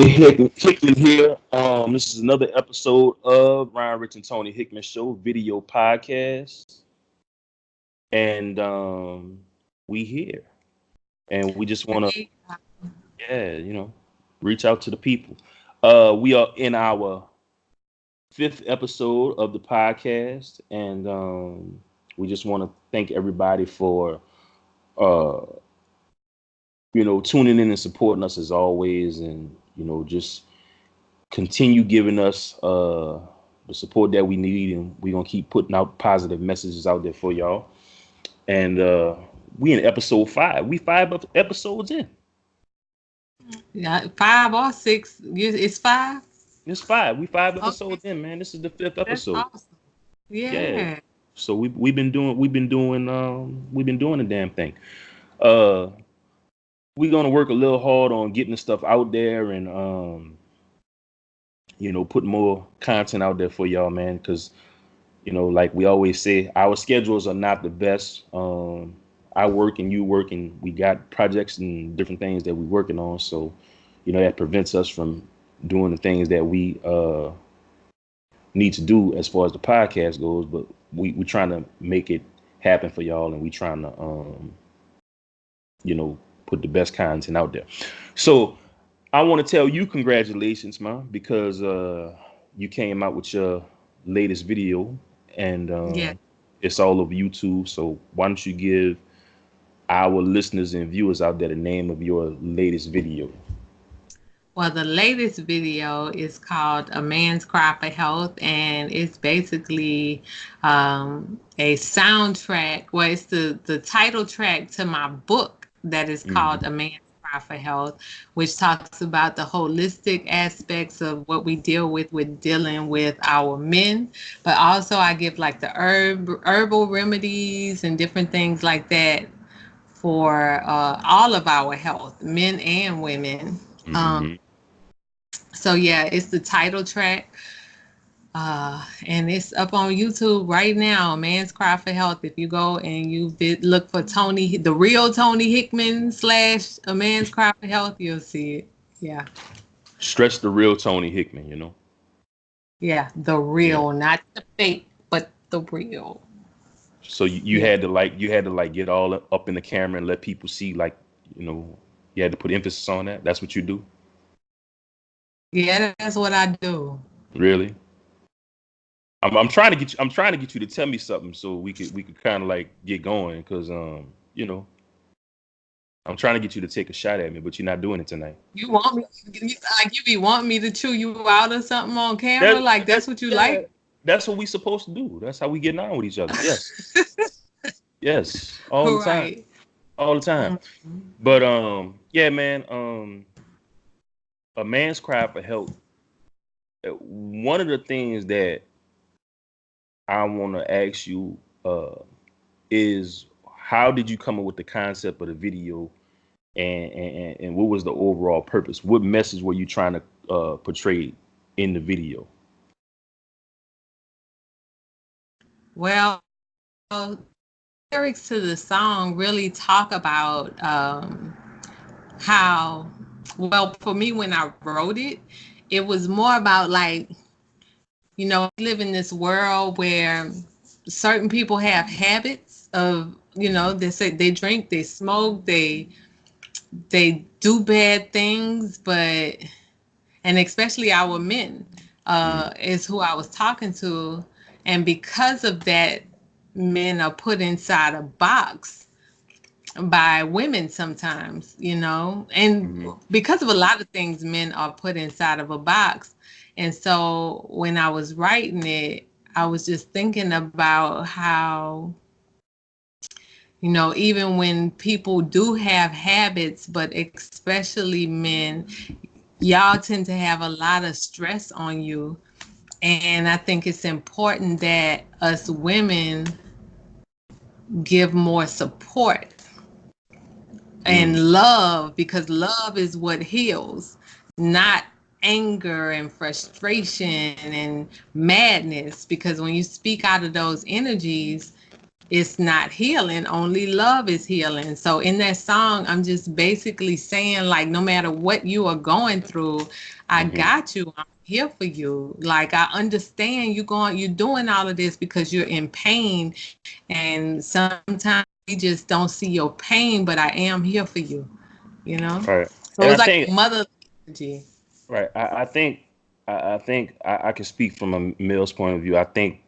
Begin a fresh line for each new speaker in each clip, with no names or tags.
Hickman here. This is another episode of Ryan Rich and Tony Hickman Show video podcast, and we here, and we just want to, reach out to the people. We are in our fifth episode of the podcast, and we just want to thank everybody for, tuning in and supporting us as always, and just continue giving us the support that we need, and we're gonna keep putting out positive messages out there for y'all. And we in episode 5. We 5 episodes in.
Yeah, 5 or 6. It's 5.
It's 5. We 5 episodes in, man. This is the 5th episode.
That's awesome. Yeah.
So we've been doing the damn thing. We're gonna work a little hard on getting the stuff out there and put more content out there for y'all, man, because like we always say, our schedules are not the best. I work and you work, and we got projects and different things that we're working on, so that prevents us from doing the things that we need to do as far as the podcast goes. But we're trying to make it happen for y'all, and we trying to put the best content out there. So I want to tell you congratulations, man, because you came out with your latest video, and it's all over YouTube. So why don't you give our listeners and viewers out there the name of your latest video?
Well, the latest video is called A Man's Cry for Health, and it's basically a soundtrack. Well, it's the title track to my book that is called A Man's Cry for Health, which talks about the holistic aspects of what we deal with dealing with our men. But also I give like the herbal remedies and different things like that for all of our health, men and women. So yeah, it's the title track, and it's up on YouTube right now. A Man's Cry for Health. If you go and you look for Tony, the real Tony Hickman / A Man's Cry for Health, you'll see it. Yeah.
Stretch the real Tony Hickman,
Yeah, the real, not the fake, but the real.
So you had to get all up in the camera and let people see, you had to put emphasis on that. That's what you do.
Yeah, that's what I do.
Really? I'm trying to get you to tell me something so we could kind of get going, because I'm trying to get you to take a shot at me, but you're not doing it tonight.
You want me you be wanting me to chew you out or something on camera? That's what you like?
That's what we supposed to do. That's how we getting on with each other. Yes. Yes. All the time. All the time.
Mm-hmm.
But yeah, man, A Man's Cry for Help. One of the things that I want to ask you is, how did you come up with the concept of the video, and what was the overall purpose? What message were you trying to portray in the video?
Well, lyrics to the song really talk about how, well, for me, when I wrote it, it was more about we live in this world where certain people have habits of, they say they drink, they smoke, they do bad things, and especially our men is who I was talking to. And because of that, men are put inside a box by women sometimes, and because of a lot of things, men are put inside of a box. And so when I was writing it, I was just thinking about how, even when people do have habits, but especially men, y'all tend to have a lot of stress on you. And I think it's important that us women give more support and love, because love is what heals, not anger and frustration and madness. Because when you speak out of those energies, it's not healing. Only love is healing. So in that song, I'm just basically saying, like, no matter what you are going through, I
Mm-hmm.
got you. I'm here for you. Like, I understand you're doing all of this because you're in pain, and sometimes we just don't see your pain, but I am here for you, you know?
Right.
So
And I
it's like
think,
mother energy.
right. I think I can speak from a male's point of view. I think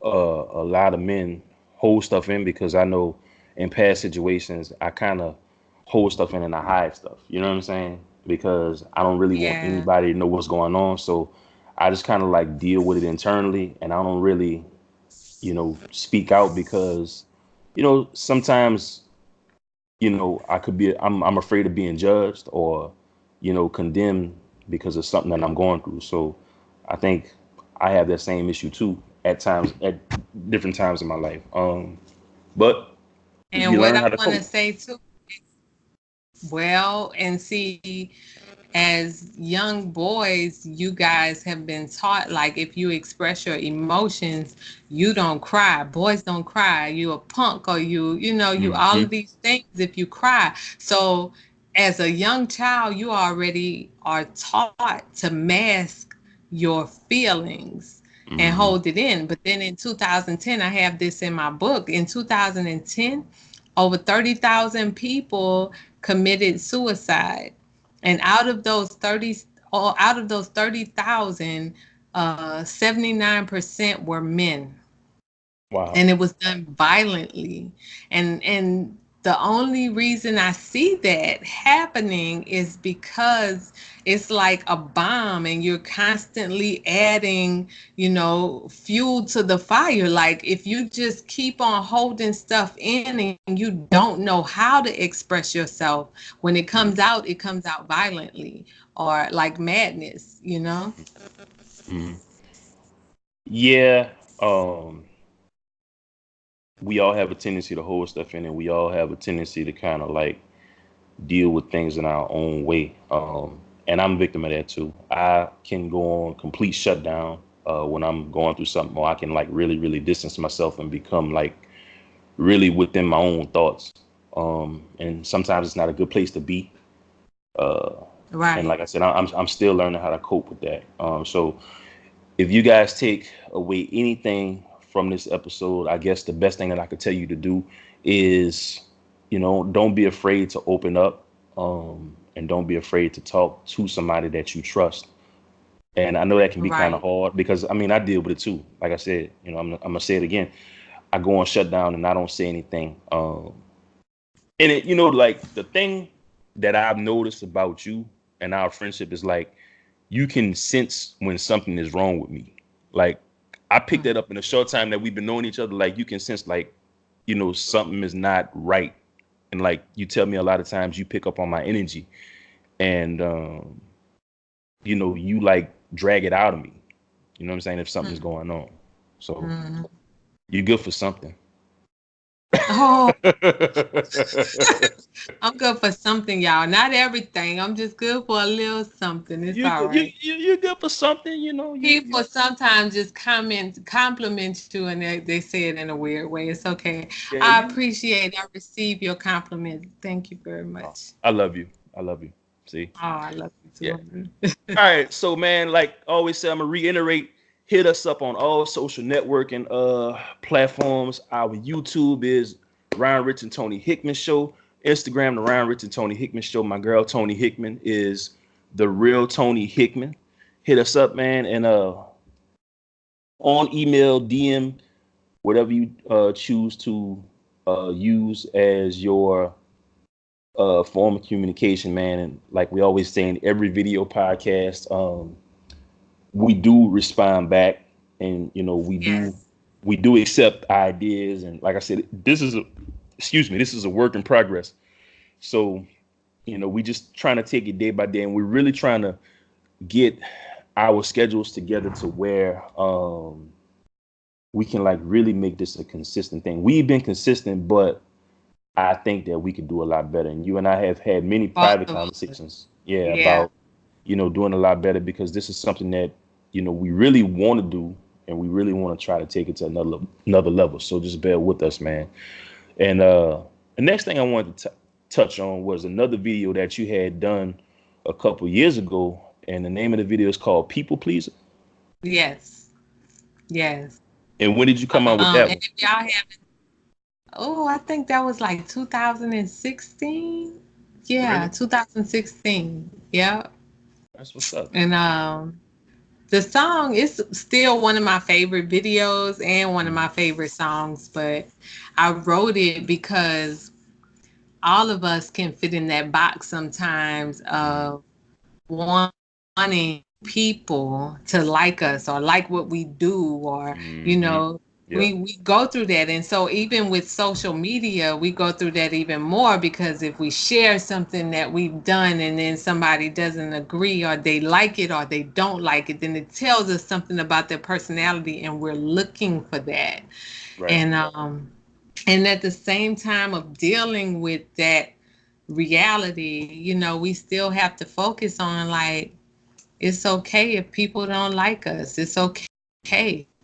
a lot of men hold stuff in because I know in past situations I kind of hold stuff in and I hide stuff. You know what I'm saying? Because I don't really want
Yeah.
anybody to know what's going on. So I just kind of like deal with it internally, and I don't really, speak out because, sometimes, I could be I'm afraid of being judged or, condemned because of something that I'm going through. So I think I have that same issue too at different times in my life. But
And
you
what
learn
I
how to
want to
cope.
say too, well, and see, as young boys, you guys have been taught, like, if you express your emotions, you don't cry. Boys don't cry. You a punk, or you all
Hmm.
of these things if you cry. So as a young child, you already are taught to mask your feelings and
Hmm.
hold it in. But then in 2010, I have this in my book. In 2010, over 30,000 people committed suicide, and out of those 30,000, 79% were men,
Wow.
and it was done violently. And the only reason I see that happening is because it's like a bomb, and you're constantly adding, fuel to the fire. Like, if you just keep on holding stuff in and you don't know how to express yourself, when it comes out violently, or like madness.
Hmm. Yeah. Um, we all have a tendency to hold stuff in, and we all have a tendency to kind of like deal with things in our own way. And I'm a victim of that too. I can go on complete shutdown when I'm going through something, or I can like really, really distance myself and become like really within my own thoughts. And sometimes it's not a good place to be. Uh, and
Right.
like I said, I'm still learning how to cope with that. So if you guys take away anything from this episode, I guess the best thing that I could tell you to do is, don't be afraid to open up, and don't be afraid to talk to somebody that you trust. And I know that can be kind of
Right.
hard because I mean I deal with it too. Like I said, I'm gonna say it again. I go on shutdown and I don't say anything. And it, like the thing that I've noticed about you and our friendship is like you can sense when something is wrong with me. Like I picked that up in a short time that we've been knowing each other. Like you can sense like, something is not right. And like you tell me a lot of times you pick up on my energy and you like drag it out of me. You know what I'm saying? If something's going on. So
Mm-hmm.
you're good for something.
Oh, I'm good for something, y'all. Not everything. I'm just good for a little something. It's
you
all
good- you
right.
you you're good for something, you
People sometimes just compliment you, and they say it in a weird way. It's okay.
yeah,
I appreciate, I receive your compliment. Thank you very
oh,
much.
I love you. I love you. See?
Oh, I love you
Yeah.
too.
All right, so man, like I always say, I'm gonna reiterate. Hit us up on all social networking platforms. Our YouTube is Ryan Rich and Tony Hickman Show. Instagram, the Ryan Rich and Tony Hickman Show. My girl Tony Hickman is the real Tony Hickman. Hit us up, man, and on email, DM, whatever you choose to use as your form of communication, man. And like we always say in every video podcast, we do respond back, and
Yes.
we do accept ideas. And like I said, this is a work in progress. So we just trying to take it day by day, and we're really trying to get our schedules together to where we can like really make this a consistent thing. We've been consistent, but I think that we could do a lot better. And you and I have had many
Both
private
of us.
conversations, yeah,
Yeah.
about doing a lot better because this is something that we really want to do, and we really want to try to take it to another level. So just bear with us, man. And the next thing I wanted to touch on was another video that you had done a couple years ago, and the name of the video is called People Pleaser.
Yes. Yes.
And when did you come out with that
And
one?
if y'all haven't, I think that was like 2016. Yeah,
Really?
2016. Yeah.
That's what's up.
And the song is still one of my favorite videos and one of my favorite songs, but I wrote it because all of us can fit in that box sometimes of wanting people to like us or like what we do, or
Mm-hmm. Yeah.
we go through that. And so even with social media, we go through that even more, because if we share something that we've done and then somebody doesn't agree, or they like it or they don't like it, then it tells us something about their personality, and we're looking for that.
Right.
And at the same time of dealing with that reality, we still have to focus on, like, it's okay if people don't like us. It's okay.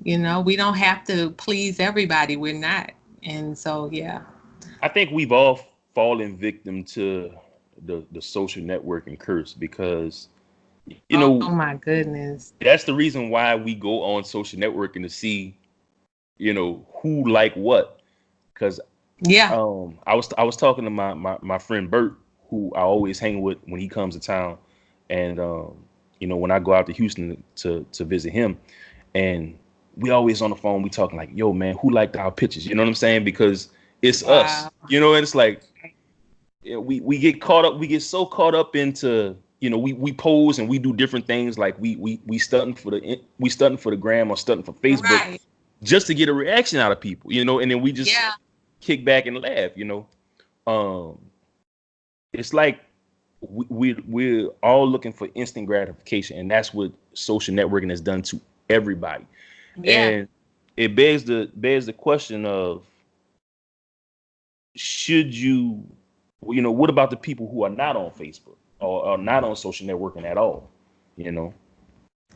We don't have to please everybody. We're not. And so, yeah.
I think we've all fallen victim to the social networking curse, because you
Oh,
know
my goodness.
that's the reason why we go on social networking to see who like what. Because
Yeah.
I was talking to my friend Bert, who I always hang with when he comes to town, and when I go out to Houston to visit him, and we always on the phone, we talking like, yo man, who liked our pictures? You know what I'm saying? Because it's us,
Wow.
and it's like, yeah, we get caught up, we get so caught up into, we pose and we do different things, like we stunting for the gram or stunting for Facebook
Right.
just to get a reaction out of people, and then we just
Yeah.
kick back and laugh. Um, it's like we're all looking for instant gratification, and that's what social networking has done to everybody.
Yeah.
And it bears the question of, should you, what about the people who are not on Facebook or not on social networking at all? You know.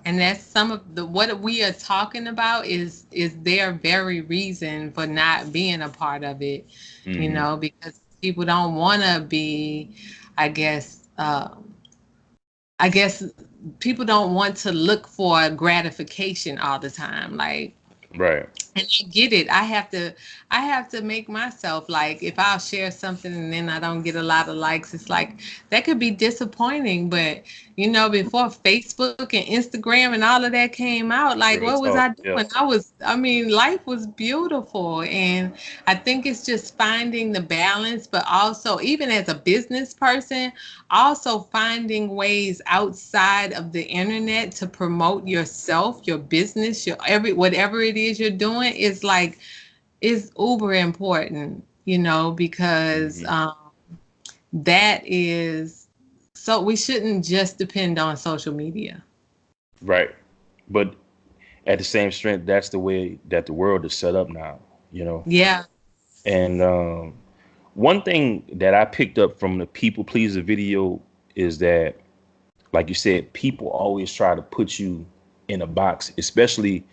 And that's some of what we are talking about is their very reason for not being a part of it,
Mm-hmm.
because people don't want to be, I guess, I guess people don't want to look for gratification all the time. Like,
Right.
and I get it. I have to make myself, like, if I'll share something and then I don't get a lot of likes, it's like that could be disappointing. But before Facebook and Instagram and all of that came out, like,
Real
what was
talk.
I
Yeah.
doing? Life was beautiful. And I think it's just finding the balance, but also, even as a business person, also finding ways outside of the internet to promote yourself, your business, whatever it is you're doing, is uber important, because
Mm-hmm.
that is, so we shouldn't just depend on social media.
Right. But at the same strength, that's the way that the world is set up now.
Yeah.
And one thing that I picked up from the people pleaser video is that, like you said, people always try to put you in a box, especially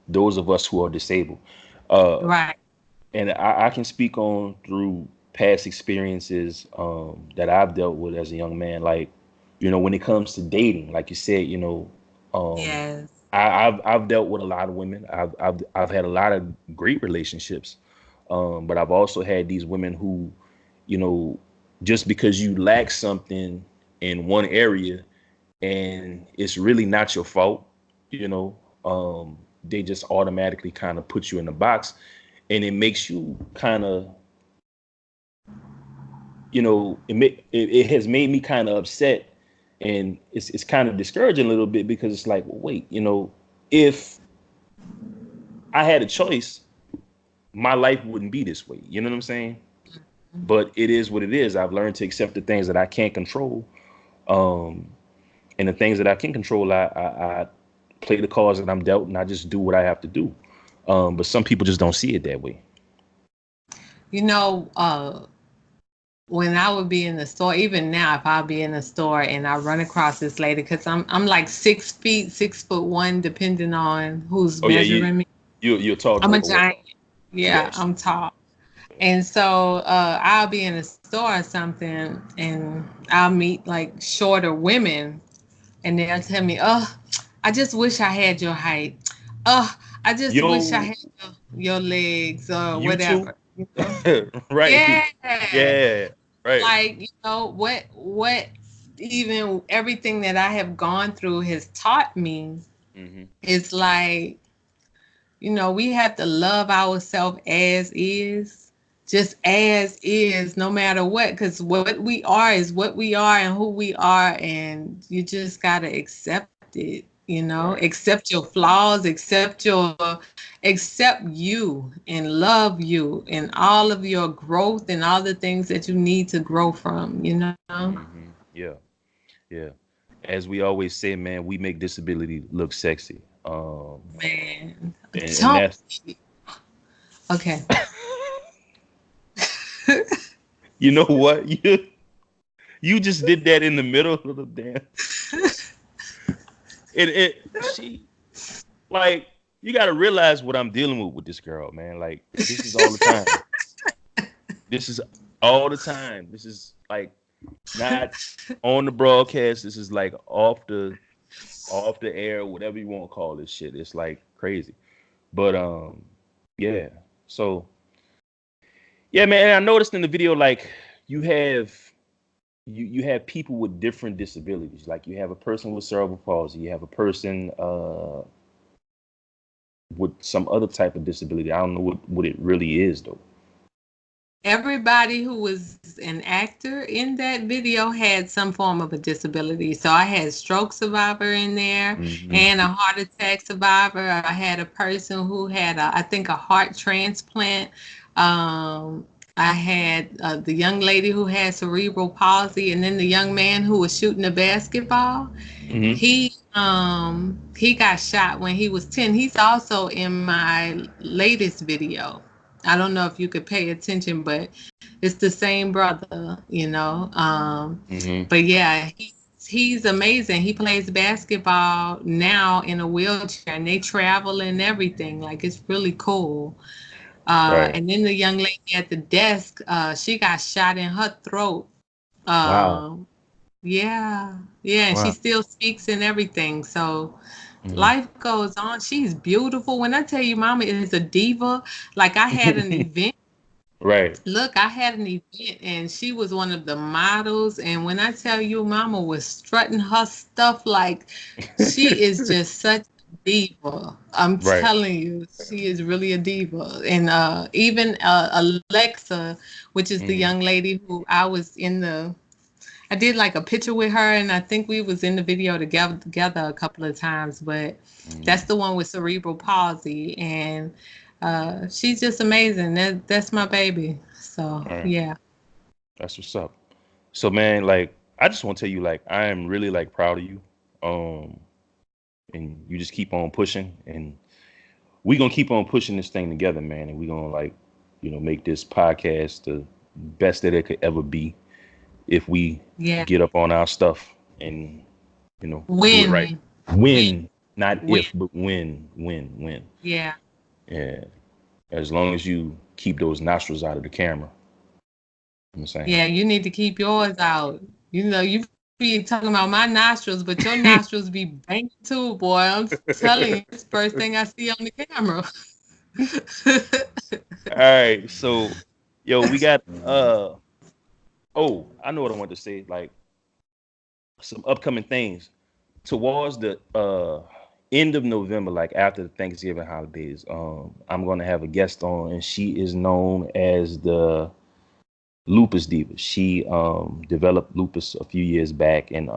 those of us who are disabled. Uh,
Right.
and I can speak on through past experiences that I've dealt with as a young man. Like, when it comes to dating, like you said, um,
Yes.
I've dealt with a lot of women. I've had a lot of great relationships, but I've also had these women who, you know, just because you lack something in one area and it's really not your fault, they just automatically kind of put you in the box, and it makes you kind of, it has made me kind of upset, and it's kind of discouraging a little bit, because it's like, well, wait, if I had a choice, my life wouldn't be this way. You know what I'm saying? But it is what it is. I've learned to accept the things that I can't control, um, and the things that I can control, I play the cards that I'm dealt, and I just do what I have to do. But some people just don't see it that way.
You know, uh, when I would be in the store, even now, if I'll be in the store and I run across this lady, because I'm like 6 feet, 6'1", depending on who's
Oh yeah, you
measuring me.
you're a tall
I'm a
girl.
giant. Yeah,
Yes.
I'm tall. And so I'll be in a store or something and I'll meet like shorter women and they'll tell me, "Oh, I just wish I had your height. Oh, I just wish I
Yo,
had your legs or
you too.
whatever." You know?
Right.
Yeah.
Yeah. Right.
Like, what even everything that I have gone through has taught me
Hmm.
is like, we have to love ourselves as is, just as is, no matter what, because what we are is what we are and who we are, and you just gotta accept it.
Right.
Accept your flaws, accept you, and love you, and all of your growth, and all the things that you need to grow from.
Yeah. Yeah. As we always say, man, we make disability look sexy.
Man,
And
don't.
that's
Okay.
you know what you just did that in the middle of the damn. She like you got to realize what I'm dealing with this girl, man. Like this is all the time. This is all the time. This is like not on the broadcast. This is like off the air, whatever you want to call this shit. It's like crazy. But yeah. So yeah, man. I noticed in the video like you have you have people with different disabilities. Like you have a person with cerebral palsy. You have a person with some other type of disability. I don't know what it really is though.
Everybody who was an actor in that video had some form of a disability. So I had stroke survivor in there
Hmm.
and a heart attack survivor. I had a person who had, I think, a heart transplant. I had the young lady who had cerebral palsy, and then the young man who was shooting a basketball.
Hmm.
He got shot when he was 10. He's also in my latest video. I don't know if you could pay attention, but it's the same brother.
Hmm.
But yeah, he's amazing. He plays basketball now in a wheelchair, and they travel and everything. Like, it's really cool.
Right.
And then the young lady at the desk, she got shot in her throat.
Wow.
Um, yeah, yeah, and she
Wow.
still speaks and everything. So
Hmm.
life goes on. She's beautiful. When I tell you, Mama is a diva, like I had an event.
Right.
Look, I had an event and she was one of the models. And when I tell you, Mama was strutting her stuff like she is just such a diva. I'm
Right.
telling you, she is really a diva. And even Alexa, which is the
Hmm.
young lady who I did like a picture with her, and I think we was in the video together a couple of times. But
Hmm.
that's the one with cerebral palsy, and she's just amazing. That's my baby. So
All right.
yeah,
That's what's up. So man, like I just want to tell you, like I am really like proud of you. Um, and you just keep on pushing, and we gonna keep on pushing this thing together, man. And we gonna like, make this podcast the best that it could ever be if we
yeah,
get up on our stuff and do it right.
win, win,
Win, not
win.
if, but win, win, win.
Yeah,
Yeah. As long as you keep those nostrils out of the camera. You know what I'm
yeah. You need to keep yours out. You be talking about my nostrils, but your
saying?
nostrils be banging too, boy. I'm telling you, it's the first thing I see on the camera.
All right. So, yo, we got oh, I know what I want to say. Like some upcoming things towards the end of November, like after the Thanksgiving holidays. I'm gonna have a guest on, and she is known as the lupus diva. She developed lupus a few years back, and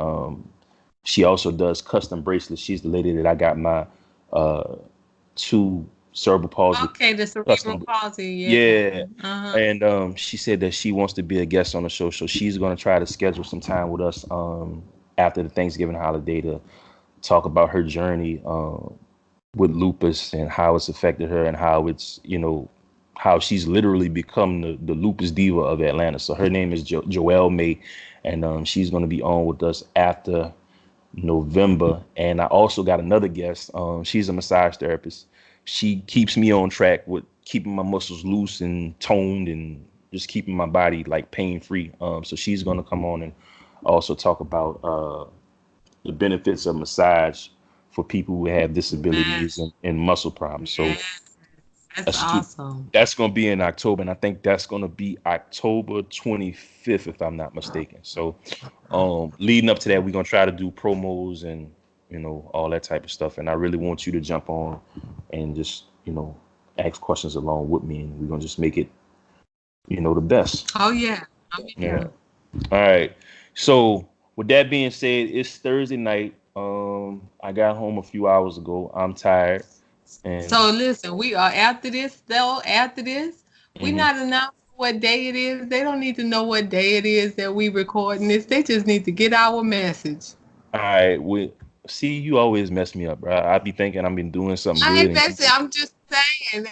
she also does custom bracelets. She's the lady that I got my uh, two cerebral palsy
Okay, the cerebral
custom.
palsy, yeah.
Yeah.
Uh-huh.
And she said that she wants to be a guest on the show, so she's going to try to schedule some time with us after the Thanksgiving holiday to talk about her journey with lupus and how it's affected her and how it's how she's literally become the lupus diva of Atlanta. So her name is Joelle May, and she's going to be on with us after November. And I also got another guest. She's a massage therapist. She keeps me on track with keeping my muscles loose and toned and just keeping my body like pain free. So she's going to come on and also talk about the benefits of massage for people who have disabilities and muscle problems. So
that's awesome.
that's going to be in October, and I think that's going to be October 25th, if I'm not mistaken. So leading up to that, we're going to try to do promos and, all that type of stuff. And I really want you to jump on and just, ask questions along with me, and we're going to just make it, the best.
Oh, yeah. Yeah.
All right. So with that being said, it's Thursday night. I got home a few hours ago. I'm tired. And
so listen, we are after this, we not announcing what day it is. They don't need to know what day it is that we recording this. They just need to get our message.
All right. See, you always mess me up, bro. I be thinking I've been doing something good.
I ain't messing. I'm just saying.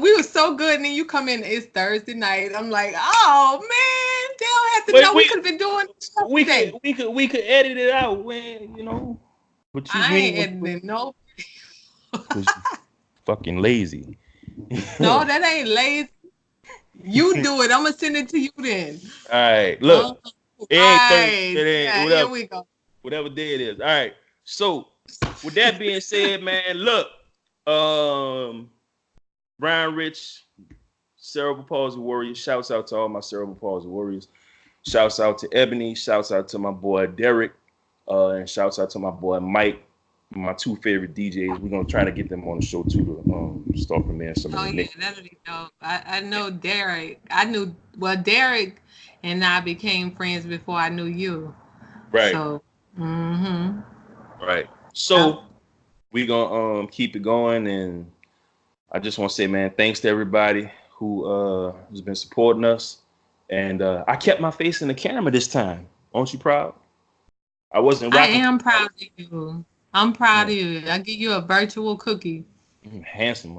We were so good, and then you come in. It's Thursday night. I'm like, oh man, they don't have to know. We could have been doing.
We could edit it out when But
I ain't editing no.
Fucking lazy.
No, that ain't lazy. You do it. I'm gonna send it to you then.
All right, look. It ain't Thursday. Whatever.
Here we go.
Whatever day it is. All right. So, with that being said, man, look, Brian Rich, cerebral palsy warriors. Shouts out to all my cerebral palsy warriors. Shouts out to Ebony. Shouts out to my boy Derek. And shouts out to my boy Mike. My two favorite DJs. We're gonna try to get them on the show too to start premiering some of the
yeah, that'll be dope. I know Derek. Derek and I became friends before I knew you.
Right.
So
right. So we're gonna keep it going, and I just want to say, man, thanks to everybody who has been supporting us. And I kept my face in the camera this time. Aren't you proud? I wasn't rapping.
I am proud of you. I'm proud of you. I give you a virtual cookie.
Handsome.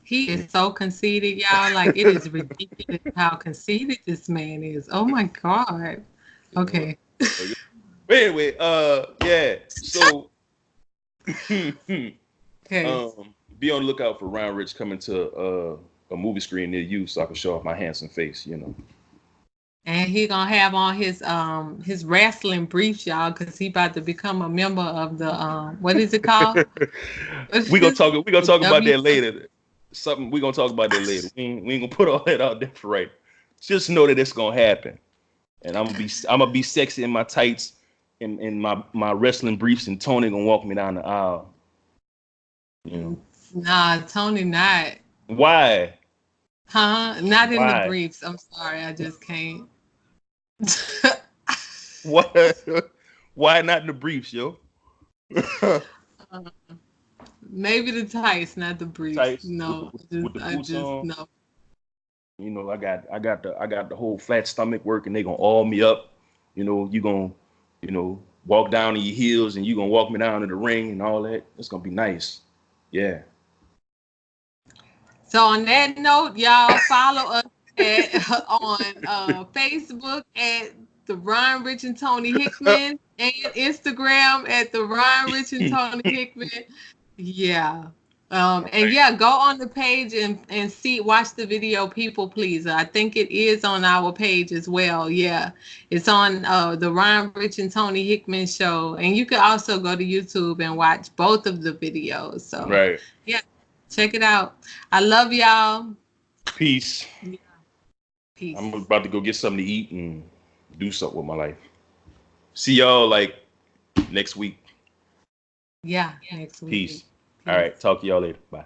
He is so conceited, y'all. Like, it is ridiculous how conceited this man is. Oh my God. Okay.
But anyway, yeah. So
okay.
Be on the lookout for Ryan Rich coming to a movie screen near you so I can show off my handsome face,
And he gonna have on his wrestling briefs, y'all, because he about to become a member of the what is it called?
we gonna talk about that later. We gonna talk about that later. We ain't gonna put all that out there for right. Just know that it's gonna happen. And I'm gonna be sexy in my tights in my wrestling briefs, and Toni gonna walk me down the aisle.
Nah, Toni not.
Why?
Huh? Not in the briefs. I'm sorry, I just can't.
Why not in the briefs, yo?
Maybe the tights, not the briefs.
Tights,
no, I just no.
I got the whole flat stomach work, and they gonna all me up. You gonna walk down in your heels, and you gonna walk me down to the ring and all that. It's gonna be nice. Yeah.
So on that note, y'all follow us on Facebook at the Ryan Rich and Toni Hickman and Instagram at the Ryan Rich and Toni Hickman. Yeah. And yeah, go on the page and watch the video, People Pleaser. I think it is on our page as well. Yeah. It's on the Ryan Rich and Toni Hickman show. And you can also go to YouTube and watch both of the videos. So yeah, check it out. I love y'all.
Peace.
Yeah. Peace.
I'm about to go get something to eat and do something with my life. See y'all next week.
Yeah, next week.
Peace. All right. Talk to y'all later. Bye.